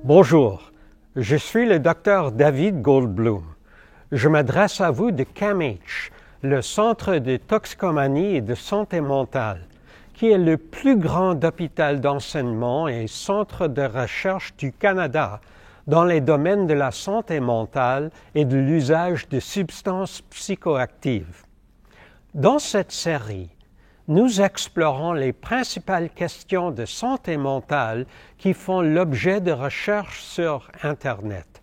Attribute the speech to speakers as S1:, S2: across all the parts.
S1: Bonjour, je suis le docteur David Goldblum. Je m'adresse à vous de CAMH, le Centre de toxicomanie et de santé mentale, qui est le plus grand hôpital d'enseignement et centre de recherche du Canada dans les domaines de la santé mentale et de l'usage de substances psychoactives. Dans cette série, nous explorons les principales questions de santé mentale qui font l'objet de recherches sur Internet.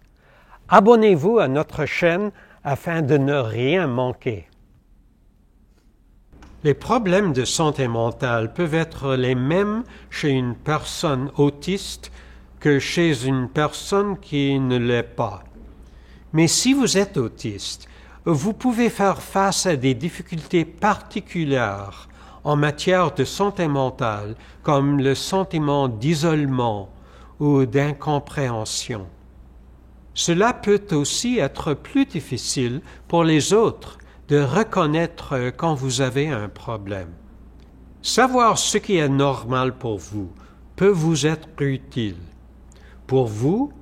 S1: Abonnez-vous à notre chaîne afin de ne rien manquer. Les problèmes de santé mentale peuvent être les mêmes chez une personne autiste que chez une personne qui ne l'est pas. Mais si vous êtes autiste, vous pouvez faire face à des difficultés particulières en matière de santé mentale, comme le sentiment d'isolement ou d'incompréhension. Cela peut aussi être plus difficile pour les autres de reconnaître quand vous avez un problème. Savoir ce qui est normal pour vous peut vous être utile, pour vous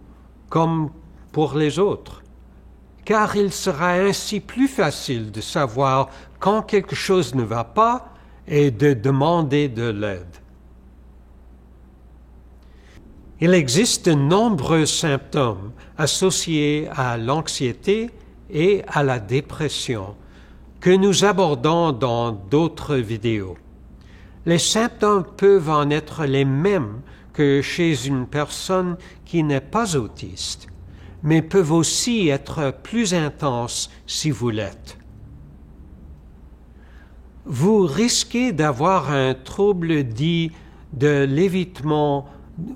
S1: comme pour les autres, car il sera ainsi plus facile de savoir quand quelque chose ne va pas et de demander de l'aide. Il existe de nombreux symptômes associés à l'anxiété et à la dépression que nous abordons dans d'autres vidéos. Les symptômes peuvent en être les mêmes que chez une personne qui n'est pas autiste, mais peuvent aussi être plus intenses si vous l'êtes. Vous risquez d'avoir un trouble dit de l'évitement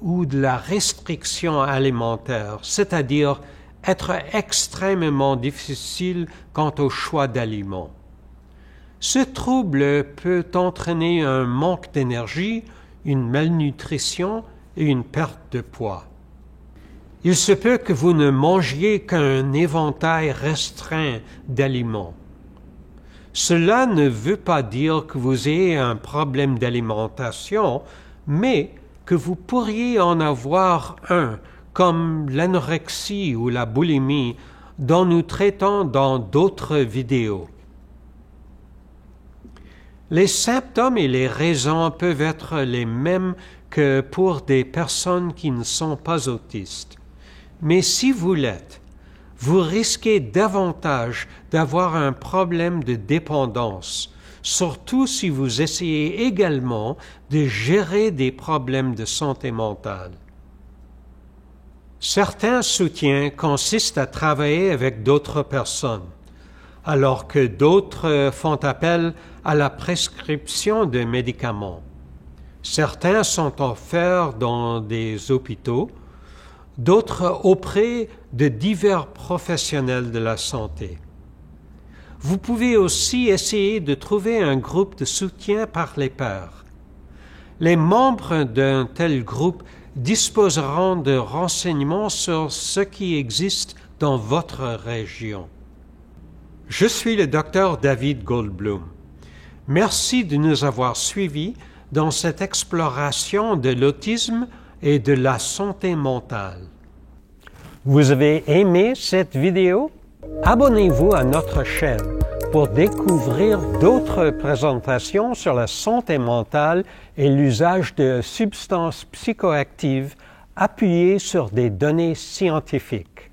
S1: ou de la restriction alimentaire, c'est-à-dire être extrêmement difficile quant au choix d'aliments. Ce trouble peut entraîner un manque d'énergie, une malnutrition et une perte de poids. Il se peut que vous ne mangiez qu'un éventail restreint d'aliments. Cela ne veut pas dire que vous ayez un problème d'alimentation, mais que vous pourriez en avoir un, comme l'anorexie ou la boulimie, dont nous traitons dans d'autres vidéos. Les symptômes et les raisons peuvent être les mêmes que pour des personnes qui ne sont pas autistes. Mais si vous l'êtes, vous risquez davantage d'avoir un problème de dépendance, surtout si vous essayez également de gérer des problèmes de santé mentale. Certains soutiens consistent à travailler avec d'autres personnes, alors que d'autres font appel à la prescription de médicaments. Certains sont offerts dans des hôpitaux, d'autres auprès de divers professionnels de la santé. Vous pouvez aussi essayer de trouver un groupe de soutien par les pairs. Les membres d'un tel groupe disposeront de renseignements sur ce qui existe dans votre région. Je suis le docteur David Goldblum. Merci de nous avoir suivis dans cette exploration de l'autisme et de la santé mentale. Vous avez aimé cette vidéo? Abonnez-vous à notre chaîne pour découvrir d'autres présentations sur la santé mentale et l'usage de substances psychoactives appuyées sur des données scientifiques.